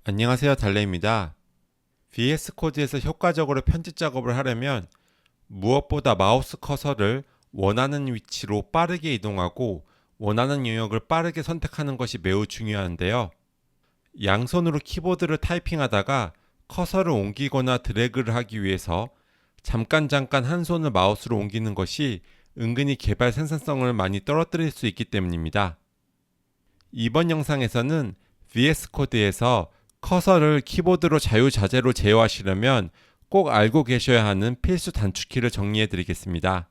안녕하세요, 달래입니다. VS 코드에서 효과적으로 편집 작업을 하려면 무엇보다 마우스 커서를 원하는 위치로 빠르게 이동하고 원하는 영역을 빠르게 선택하는 것이 매우 중요한데요. 양손으로 키보드를 타이핑하다가 커서를 옮기거나 드래그를 하기 위해서 잠깐 한 손을 마우스로 옮기는 것이 은근히 개발 생산성을 많이 떨어뜨릴 수 있기 때문입니다. 이번 영상에서는 VS 코드에서 커서를 키보드로 자유자재로 제어하시려면 꼭 알고 계셔야 하는 필수 단축키를 정리해 드리겠습니다.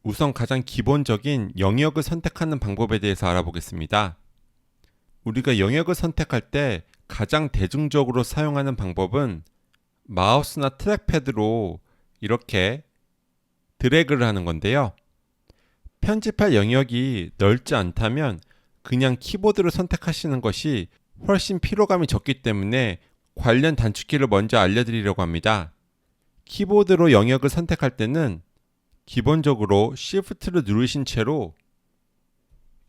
우선 가장 기본적인 영역을 선택하는 방법에 대해서 알아보겠습니다. 우리가 영역을 선택할 때 가장 대중적으로 사용하는 방법은 마우스나 트랙패드로 이렇게 드래그를 하는 건데요. 편집할 영역이 넓지 않다면 그냥 키보드를 선택하시는 것이 훨씬 피로감이 적기 때문에 관련 단축키를 먼저 알려드리려고 합니다. 키보드로 영역을 선택할 때는 기본적으로 Shift를 누르신 채로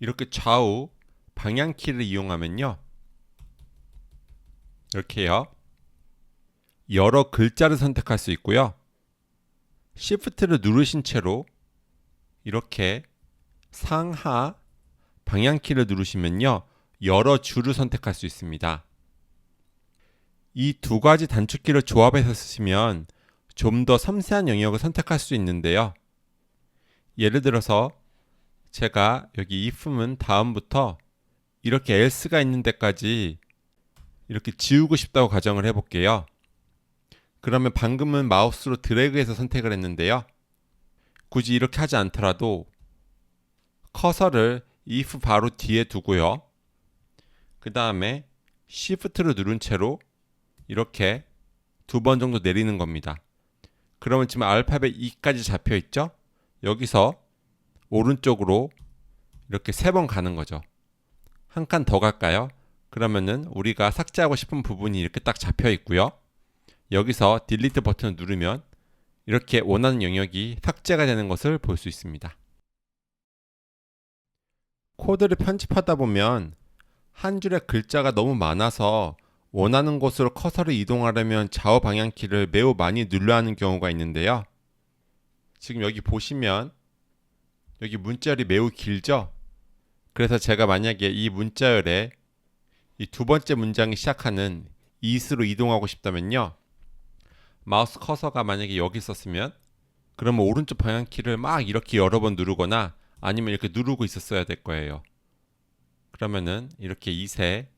이렇게 좌우 방향키를 이용하면요. 이렇게요. 여러 글자를 선택할 수 있고요. Shift를 누르신 채로 이렇게 상하 방향키를 누르시면요. 여러 줄을 선택할 수 있습니다. 이 두 가지 단축키를 조합해서 쓰시면 좀 더 섬세한 영역을 선택할 수 있는데요. 예를 들어서 제가 여기 if문 다음부터 이렇게 else가 있는 데까지 이렇게 지우고 싶다고 가정을 해볼게요. 그러면 방금은 마우스로 드래그해서 선택을 했는데요. 굳이 이렇게 하지 않더라도 커서를 if 바로 뒤에 두고요. 그 다음에 Shift를 누른 채로 이렇게 두 번 정도 내리는 겁니다. 그러면 지금 알파벳 E까지 잡혀 있죠? 여기서 오른쪽으로 이렇게 세 번 가는 거죠. 한 칸 더 갈까요? 그러면은 우리가 삭제하고 싶은 부분이 이렇게 딱 잡혀 있고요. 여기서 딜리트 버튼을 누르면 이렇게 원하는 영역이 삭제가 되는 것을 볼 수 있습니다. 코드를 편집하다 보면 한 줄의 글자가 너무 많아서 원하는 곳으로 커서를 이동하려면 좌우 방향키를 매우 많이 눌러야 하는 경우가 있는데요. 지금 여기 보시면 여기 문자열이 매우 길죠? 그래서 제가 만약에 이 문자열에 이 두 번째 문장이 시작하는 it으로 이동하고 싶다면요. 마우스 커서가 만약에 여기 있었으면 그러면 오른쪽 방향키를 막 이렇게 여러 번 누르거나 아니면 이렇게 누르고 있었어야 될 거예요. 그러면은 이렇게 it에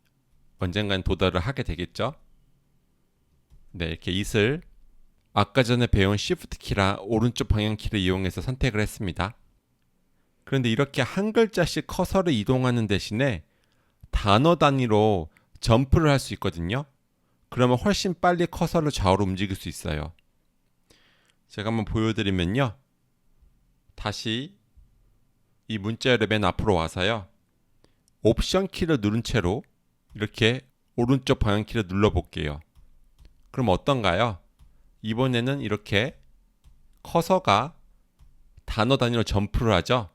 언젠간 도달을 하게 되겠죠. 네, 이렇게 it을 아까 전에 배운 Shift 키랑 오른쪽 방향키를 이용해서 선택을 했습니다. 그런데 이렇게 한 글자씩 커서를 이동하는 대신에 단어 단위로 점프를 할 수 있거든요. 그러면 훨씬 빨리 커서를 좌우로 움직일 수 있어요. 제가 한번 보여드리면요. 다시 이 문자열의 맨 앞으로 와서요. 옵션 키를 누른 채로 이렇게 오른쪽 방향키를 눌러볼게요. 그럼 어떤가요? 이번에는 이렇게 커서가 단어 단위로 점프를 하죠.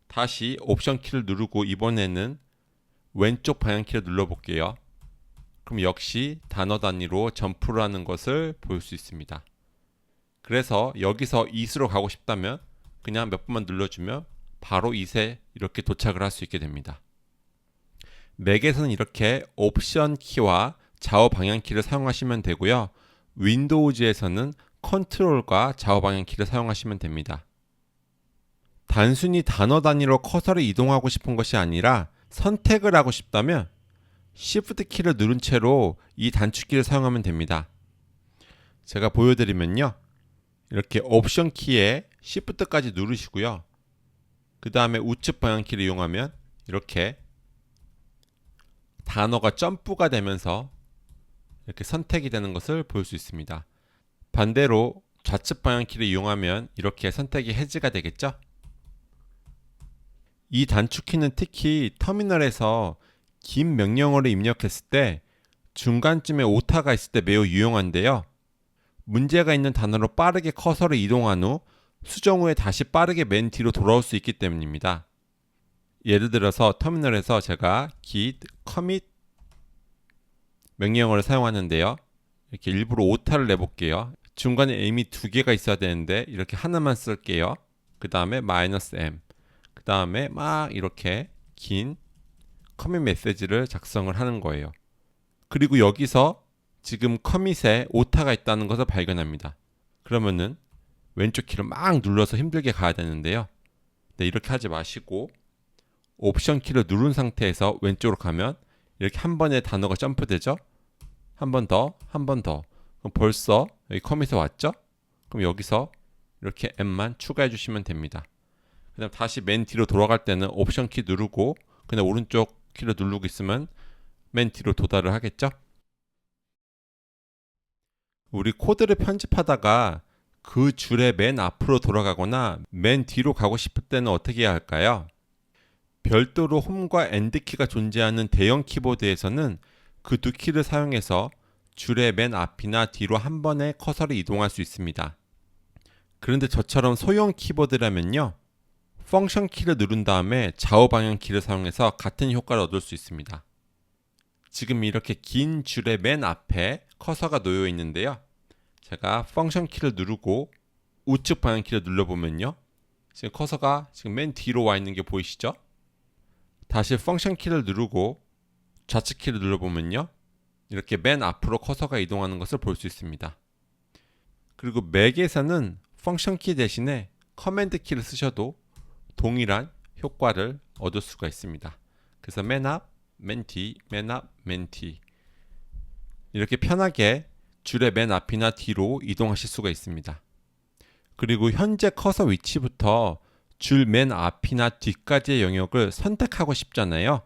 다시 옵션 키를 누르고 이번에는 왼쪽 방향키를 눌러볼게요. 그럼 역시 단어 단위로 점프를 하는 것을 볼 수 있습니다. 그래서 여기서 it으로 가고 싶다면 그냥 몇 번만 눌러주면 바로 it에 이렇게 도착을 할 수 있게 됩니다. 맥에서는 이렇게 옵션 키와 좌우 방향키를 사용하시면 되고요. 윈도우즈에서는 컨트롤과 좌우 방향키를 사용하시면 됩니다. 단순히 단어 단위로 커서를 이동하고 싶은 것이 아니라 선택을 하고 싶다면 Shift 키를 누른 채로 이 단축키를 사용하면 됩니다. 제가 보여드리면요. 이렇게 옵션 키에 Shift까지 누르시고요. 그 다음에 우측 방향키를 이용하면 이렇게 단어가 점프가 되면서 이렇게 선택이 되는 것을 볼 수 있습니다. 반대로 좌측 방향키를 이용하면 이렇게 선택이 해지가 되겠죠? 이 단축키는 특히 터미널에서 긴 명령어를 입력했을 때 중간쯤에 오타가 있을 때 매우 유용한데요. 문제가 있는 단어로 빠르게 커서를 이동한 후 수정 후에 다시 빠르게 맨 뒤로 돌아올 수 있기 때문입니다. 예를 들어서 터미널에서 제가 git commit 명령어를 사용하는데요. 이렇게 일부러 오타를 내볼게요. 중간에 m이 두 개가 있어야 되는데 이렇게 하나만 쓸게요. 그 다음에 -m, 그 다음에 막 이렇게 긴 커밋 메시지를 작성을 하는 거예요. 그리고 여기서 지금 커밋에 오타가 있다는 것을 발견합니다. 그러면은 왼쪽 키를 막 눌러서 힘들게 가야 되는데요. 네, 이렇게 하지 마시고 옵션 키를 누른 상태에서 왼쪽으로 가면 이렇게 한 번에 단어가 점프되죠. 한 번 더, 한 번 더. 그럼 벌써 여기 커밋에 왔죠? 그럼 여기서 이렇게 M만 추가해 주시면 됩니다. 그 다음 다시 맨 뒤로 돌아갈 때는 옵션 키 누르고 그냥 오른쪽 키를 누르고 있으면 맨 뒤로 도달을 하겠죠? 우리 코드를 편집하다가 그 줄의 맨 앞으로 돌아가거나 맨 뒤로 가고 싶을 때는 어떻게 해야 할까요? 별도로 홈과 엔드 키가 존재하는 대형 키보드에서는 그 두 키를 사용해서 줄의 맨 앞이나 뒤로 한 번에 커서를 이동할 수 있습니다. 그런데 저처럼 소형 키보드라면요, 펑션 키를 누른 다음에 좌우 방향 키를 사용해서 같은 효과를 얻을 수 있습니다. 지금 이렇게 긴 줄의 맨 앞에 커서가 놓여 있는데요. 제가 펑션 키를 누르고 우측 방향 키를 눌러보면요, 지금 커서가 지금 맨 뒤로 와 있는 게 보이시죠? 다시 펑션 키를 누르고 좌측 키를 눌러보면요, 이렇게 맨 앞으로 커서가 이동하는 것을 볼 수 있습니다. 그리고 맥에서는 펑션 키 대신에 커맨드 키를 쓰셔도 동일한 효과를 얻을 수가 있습니다. 그래서 맨 앞, 맨 뒤, 맨 앞, 맨 뒤, 이렇게 편하게 줄의 맨 앞이나 뒤로 이동하실 수가 있습니다. 그리고 현재 커서 위치부터 줄 맨 앞이나 뒤까지의 영역을 선택하고 싶잖아요.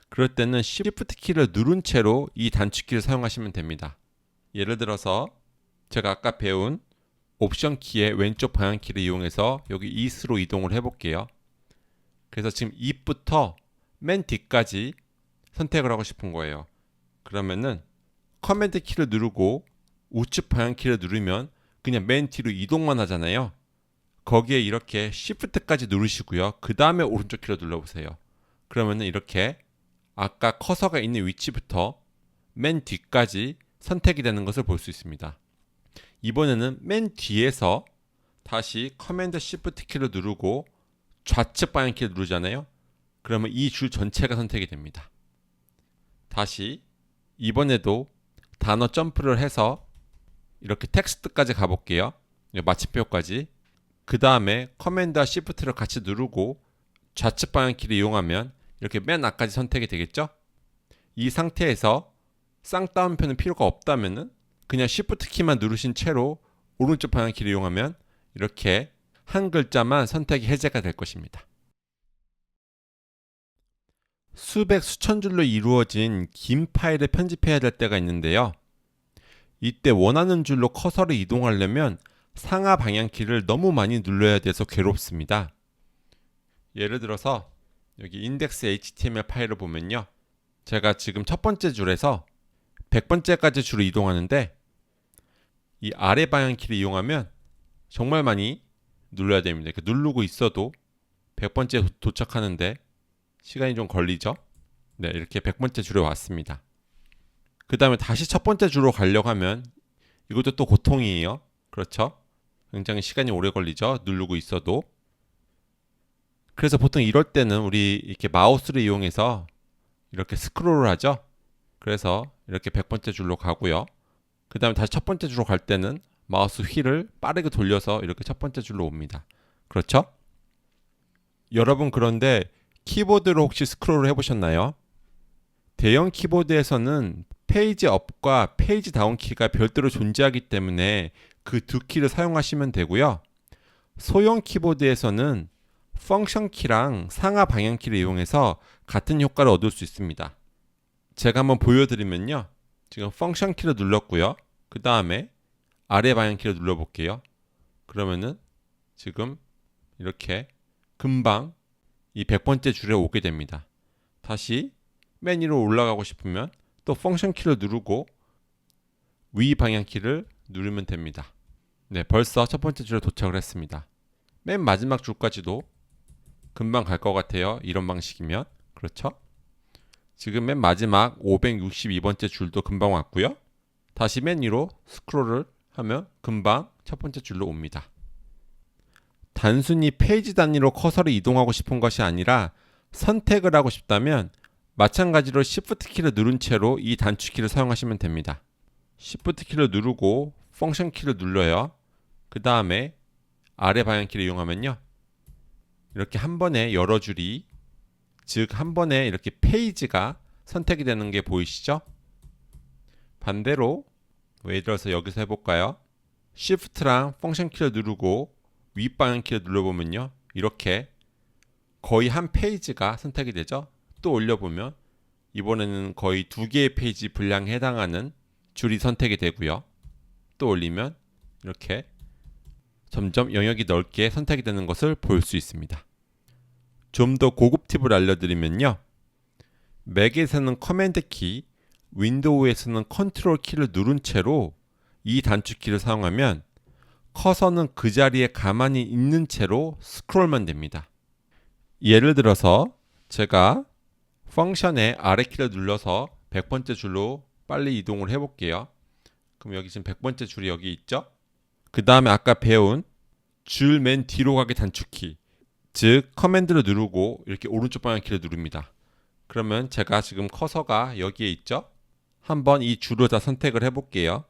그럴 때는 Shift 키를 누른 채로 이 단축키를 사용하시면 됩니다. 예를 들어서 제가 아까 배운 옵션 키의 왼쪽 방향 키를 이용해서 여기 east로 이동을 해볼게요. 그래서 지금 e부터 맨 뒤까지 선택을 하고 싶은 거예요. 그러면은 커맨드 키를 누르고 우측 방향 키를 누르면 그냥 맨 뒤로 이동만 하잖아요. 거기에 이렇게 Shift까지 누르시고요. 그 다음에 오른쪽 키를 눌러보세요. 그러면은 이렇게 아까 커서가 있는 위치부터 맨 뒤까지 선택이 되는 것을 볼 수 있습니다. 이번에는 맨 뒤에서 다시 커맨드 Shift 키를 누르고 좌측 방향 키를 누르잖아요. 그러면 이 줄 전체가 선택이 됩니다. 다시 이번에도 단어 점프를 해서 이렇게 텍스트까지 가볼게요. 마침표까지. 그 다음에 커맨드와 Shift를 같이 누르고 좌측 방향 키를 이용하면 이렇게 맨 앞까지 선택이 되겠죠? 이 상태에서 쌍따옴표는 필요가 없다면은 그냥 Shift 키만 누르신 채로 오른쪽 방향 키를 이용하면 이렇게 한 글자만 선택이 해제가 될 것입니다. 수백 수천 줄로 이루어진 긴 파일을 편집해야 될 때가 있는데요. 이때 원하는 줄로 커서를 이동하려면 상하 방향 키를 너무 많이 눌러야 돼서 괴롭습니다. 예를 들어서 여기 index html 파일을 보면요, 제가 지금 첫 번째 줄에서 100번째까지 줄을 이동하는데 이 아래 방향 키를 이용하면 정말 많이 눌러야 됩니다. 누르고 있어도 100번째 도착하는데 시간이 좀 걸리죠. 네, 이렇게 100번째 줄에 왔습니다. 그 다음에 다시 첫 번째 줄로 가려고 하면 이것도 또 고통이에요. 그렇죠? 굉장히 시간이 오래 걸리죠. 누르고 있어도. 그래서 보통 이럴 때는 우리 이렇게 마우스를 이용해서 이렇게 스크롤을 하죠. 그래서 이렇게 100번째 줄로 가고요. 그 다음에 다시 첫 번째 줄로 갈 때는 마우스 휠을 빠르게 돌려서 이렇게 첫 번째 줄로 옵니다. 그렇죠? 여러분, 그런데 키보드로 혹시 스크롤을 해보셨나요? 대형 키보드에서는 페이지 업과 페이지 다운 키가 별도로 존재하기 때문에 그 두 키를 사용하시면 되고요. 소형 키보드에서는 펑션 키랑 상하 방향 키를 이용해서 같은 효과를 얻을 수 있습니다. 제가 한번 보여드리면요, 지금 펑션 키를 눌렀고요. 그 다음에 아래 방향 키를 눌러볼게요. 그러면은 지금 이렇게 금방 이 100번째 줄에 오게 됩니다. 다시 맨 위로 올라가고 싶으면 또 펑션 키를 누르고 위 방향 키를 누르면 됩니다. 네, 벌써 첫 번째 줄에 도착을 했습니다. 맨 마지막 줄까지도 금방 갈 것 같아요. 이런 방식이면. 그렇죠? 지금 맨 마지막 562번째 줄도 금방 왔고요. 다시 맨 위로 스크롤을 하면 금방 첫 번째 줄로 옵니다. 단순히 페이지 단위로 커서를 이동하고 싶은 것이 아니라 선택을 하고 싶다면 마찬가지로 Shift 키를 누른 채로 이 단축키를 사용하시면 됩니다. Shift 키를 누르고 펑션 키를 눌러요. 그 다음에 아래 방향키를 이용하면요. 이렇게 한 번에 여러 줄이, 즉 한 번에 이렇게 페이지가 선택이 되는 게 보이시죠? 반대로 예를 들어서 여기서 해볼까요? Shift랑 펑션 키를 누르고 윗방향 키를 눌러보면요. 이렇게 거의 한 페이지가 선택이 되죠. 또 올려보면 이번에는 거의 2개의 페이지 분량에 해당하는 줄이 선택이 되고요. 또 올리면 이렇게 점점 영역이 넓게 선택이 되는 것을 볼 수 있습니다. 좀 더 고급 팁을 알려드리면요. 맥에서는 커맨드 키, 윈도우에서는 컨트롤 키를 누른 채로 이 단축키를 사용하면 커서는 그 자리에 가만히 있는 채로 스크롤만 됩니다. 예를 들어서 제가 펑션의 아래 키를 눌러서 100번째 줄로 빨리 이동을 해볼게요. 그럼 여기 지금 100번째 줄이 여기 있죠? 그 다음에 아까 배운 줄 맨 뒤로 가기 단축키, 즉 커맨드를 누르고 이렇게 오른쪽 방향 키를 누릅니다. 그러면 제가 지금 커서가 여기에 있죠? 한번 이 줄을 다 선택을 해볼게요.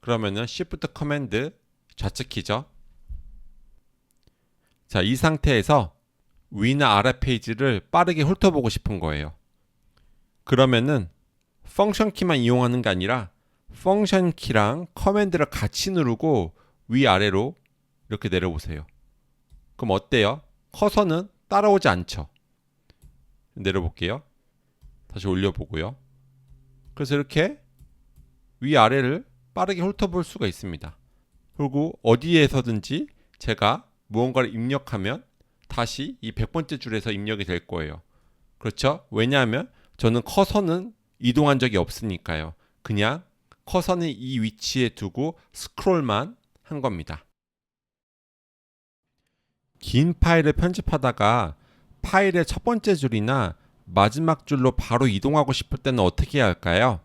그러면은 Shift 커맨드 좌측 키죠? 자, 이 상태에서 위나 아래 페이지를 빠르게 훑어보고 싶은 거예요. 그러면은 펑션 키만 이용하는 게 아니라 펑션 키랑 커맨드를 같이 누르고 위아래로 이렇게 내려보세요. 그럼 어때요? 커서는 따라오지 않죠. 내려볼게요. 다시 올려보고요. 그래서 이렇게 위아래를 빠르게 훑어볼 수가 있습니다. 그리고 어디에서든지 제가 무언가를 입력하면 다시 이 100번째 줄에서 입력이 될 거예요. 그렇죠? 왜냐하면 저는 커서는 이동한 적이 없으니까요. 그냥 커서는 이 위치에 두고 스크롤만 한 겁니다. 긴 파일을 편집하다가 파일의 첫 번째 줄이나 마지막 줄로 바로 이동하고 싶을 때는 어떻게 해야 할까요?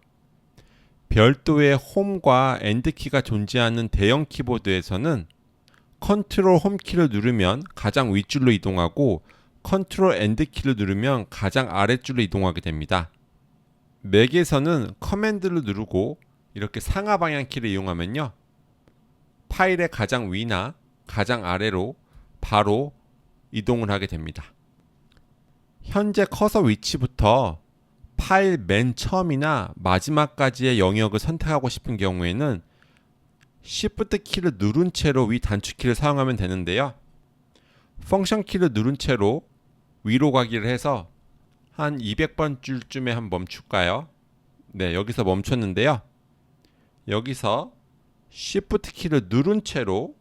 별도의 홈과 엔드 키가 존재하는 대형 키보드에서는 컨트롤 홈 키를 누르면 가장 윗줄로 이동하고 컨트롤 엔드 키를 누르면 가장 아랫줄로 이동하게 됩니다. 맥에서는 커맨드를 누르고 이렇게 상하 방향 키를 이용하면요. 파일의 가장 위나 가장 아래로 바로 이동을 하게 됩니다. 현재 커서 위치부터 파일 맨 처음이나 마지막까지의 영역을 선택하고 싶은 경우에는 Shift 키를 누른 채로 위 단축키를 사용하면 되는데요. 펑션 키를 누른 채로 위로 가기를 해서 한 200번 줄쯤에 한번 멈출까요? 네, 여기서 멈췄는데요. 여기서 Shift 키를 누른 채로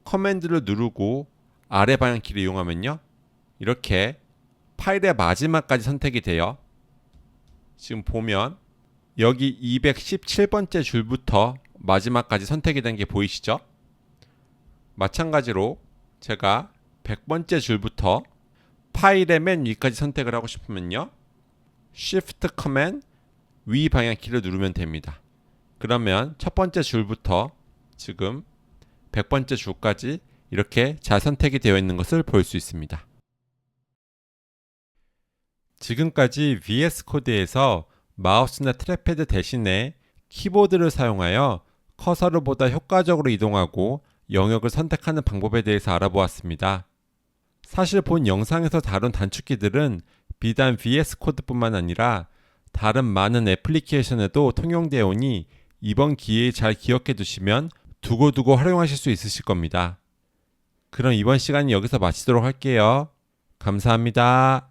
커맨드를 누르고 아래 방향 키를 이용하면요. 이렇게 파일의 마지막까지 선택이 돼요. 지금 보면 여기 217번째 줄부터 마지막까지 선택이 된 게 보이시죠? 마찬가지로 제가 100번째 줄부터 파일의 맨 위까지 선택을 하고 싶으면요. Shift 커맨드 위 방향 키를 누르면 됩니다. 그러면 첫 번째 줄부터 지금 100번째 줄까지 이렇게 잘 선택이 되어 있는 것을 볼 수 있습니다. 지금까지 VS 코드에서 마우스나 트랙패드 대신에 키보드를 사용하여 커서를 보다 효과적으로 이동하고 영역을 선택하는 방법에 대해서 알아보았습니다. 사실 본 영상에서 다룬 단축키들은 비단 VS 코드뿐만 아니라 다른 많은 애플리케이션에도 통용되어 오니 이번 기회에 잘 기억해 두시면 두고두고 활용하실 수 있으실 겁니다. 그럼 이번 시간은 여기서 마치도록 할게요. 감사합니다.